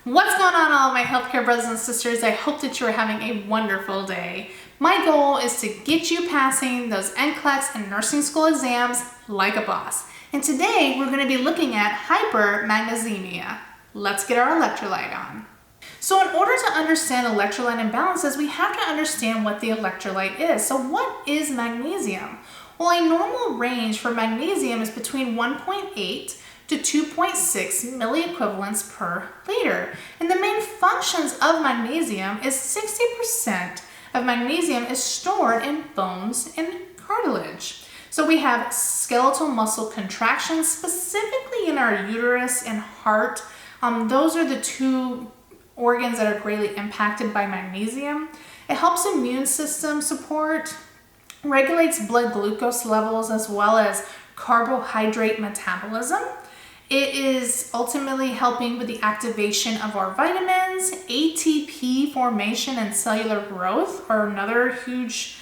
What's going on, all of my healthcare brothers and sisters? I hope that you are having a wonderful day. My goal is to get you passing those NCLEX and nursing school exams like a boss. And today we're going to be looking at hypermagnesemia. Let's get our electrolyte on. So in order to understand electrolyte imbalances, we have to understand what the electrolyte is. So what is magnesium? Well, a normal range for magnesium is between 1.8 to 2.6 milliequivalents per liter. And the main functions of magnesium is 60% of magnesium is stored in bones and cartilage. So we have skeletal muscle contractions, specifically in our uterus and heart. Those are the two organs that are greatly impacted by magnesium. It helps immune system support, regulates blood glucose levels, as well as carbohydrate metabolism. It is ultimately helping with the activation of our vitamins. ATP formation and cellular growth are another huge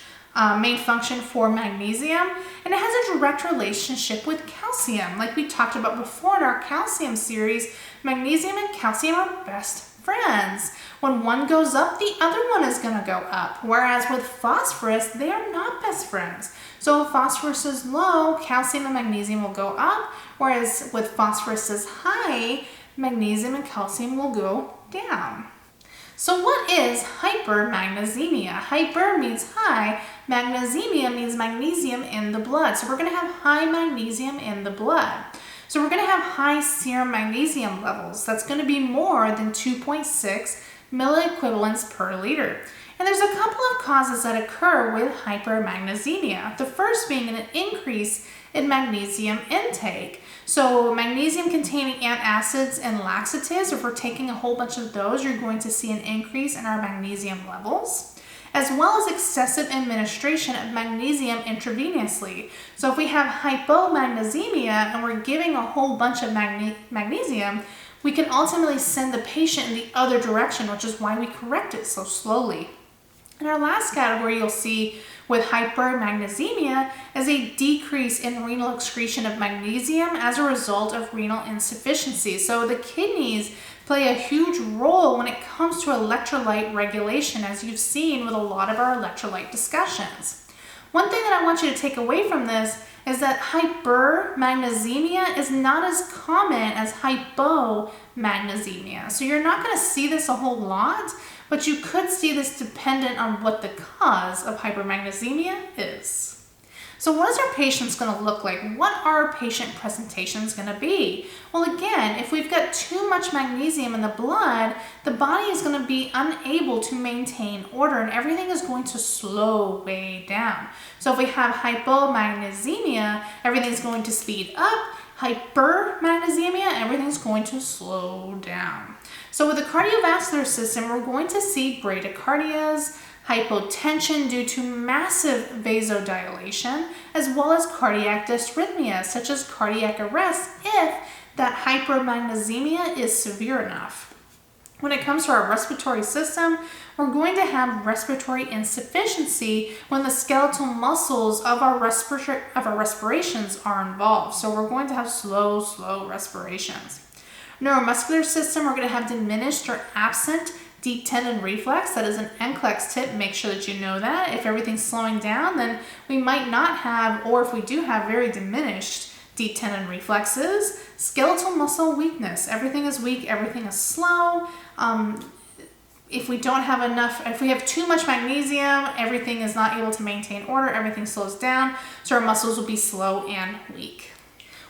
main function for magnesium. And it has a direct relationship with calcium. Like we talked about before in our calcium series, magnesium and calcium are best friends. When one goes up, the other one is going to go up. Whereas with phosphorus, they are not best friends. So if phosphorus is low, calcium and magnesium will go up. Whereas with phosphorus is high, magnesium and calcium will go down. So what is hypermagnesemia? Hyper means high. Magnesemia means magnesium in the blood. So we're going to have high magnesium in the blood. So we're going to have high serum magnesium levels. That's going to be more than 2.6 milliequivalents per liter. And there's a couple of causes that occur with hypermagnesemia. The first being an increase in magnesium intake. So magnesium containing antacids and laxatives, if we're taking a whole bunch of those, you're going to see an increase in our magnesium levels, as well as excessive administration of magnesium intravenously. So if we have hypomagnesemia and we're giving a whole bunch of magnesium, we can ultimately send the patient in the other direction, which is why we correct it so slowly. And our last category you'll see with hypermagnesemia is a decrease in renal excretion of magnesium as a result of renal insufficiency. So the kidneys play a huge role when it comes to electrolyte regulation, as you've seen with a lot of our electrolyte discussions. One thing that I want you to take away from this is that hypermagnesemia is not as common as hypomagnesemia. So you're not going to see this a whole lot, but you could see this dependent on what the cause of hypermagnesemia is. So what is our patients going to look like? What are our patient presentations going to be? Well, again, if we've got too much magnesium in the blood, the body is going to be unable to maintain order and everything is going to slow way down. So if we have hypomagnesemia, everything's going to speed up. Hypermagnesemia, everything's going to slow down. So with the cardiovascular system, we're going to see bradycardias, hypotension due to massive vasodilation, as well as cardiac dysrhythmias, such as cardiac arrest, if that hypermagnesemia is severe enough. When it comes to our respiratory system, we're going to have respiratory insufficiency when the skeletal muscles of our respirations are involved. So we're going to have slow respirations. Neuromuscular system, we're going to have diminished or absent deep tendon reflex. That is an NCLEX tip. Make sure that you know that. If everything's slowing down, then we might not have, or if we do have, very diminished deep tendon reflexes. Skeletal muscle weakness. Everything is weak. Everything is slow. If we don't have enough, if we have too much magnesium, everything is not able to maintain order. Everything slows down. So our muscles will be slow and weak.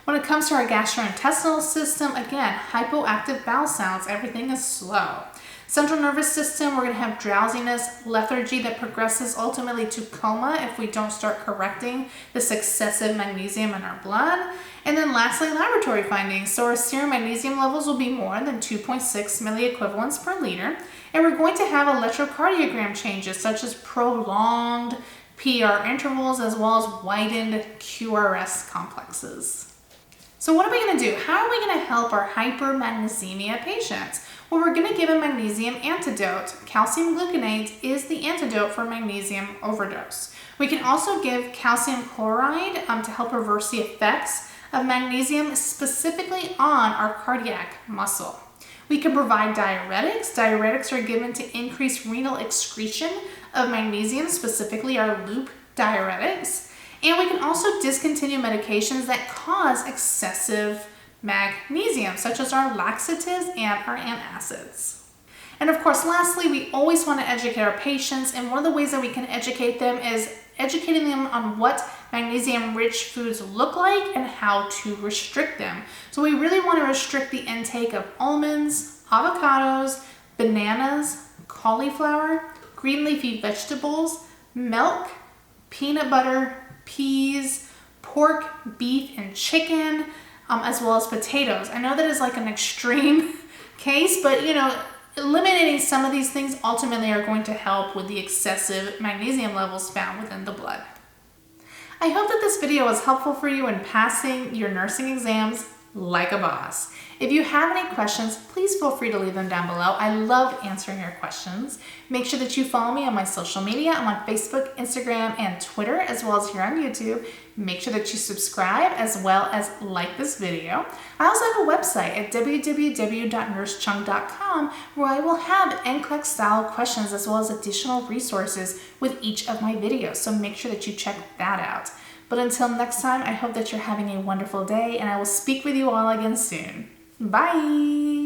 When it comes to our gastrointestinal system, again, hypoactive bowel sounds. Everything is slow. Central nervous system, we're going to have drowsiness, lethargy that progresses ultimately to coma if we don't start correcting this excessive magnesium in our blood. And then lastly, laboratory findings. So our serum magnesium levels will be more than 2.6 milliequivalents per liter. And we're going to have electrocardiogram changes such as prolonged PR intervals as well as widened QRS complexes. So what are we going to do? How are we going to help our hypermagnesemia patients? Well, we're going to give a magnesium antidote. Calcium gluconate is the antidote for magnesium overdose. We can also give calcium chloride to help reverse the effects of magnesium specifically on our cardiac muscle. We can provide diuretics. Diuretics are given to increase renal excretion of magnesium, specifically our loop diuretics. And we can also discontinue medications that cause excessive magnesium, such as our laxatives and our antacids. And of course, lastly, we always want to educate our patients, and one of the ways that we can educate them is educating them on what magnesium-rich foods look like and how to restrict them. So we really want to restrict the intake of almonds, avocados, bananas, cauliflower, green leafy vegetables, milk, peanut butter, peas, pork, beef, and chicken, as well as potatoes. I know that is like an extreme case, but eliminating some of these things ultimately are going to help with the excessive magnesium levels found within the blood. I hope that this video was helpful for you in passing your nursing exams like a boss. If you have any questions, please feel free to leave them down below. I love answering your questions. Make sure that you follow me on my social media. I'm on Facebook, Instagram, and Twitter, as well as here on YouTube. Make sure that you subscribe as well as like this video. I also have a website at www.nursecheung.com where I will have NCLEX style questions as well as additional resources with each of my videos. So make sure that you check that out. But until next time, I hope that you're having a wonderful day, and I will speak with you all again soon. Bye!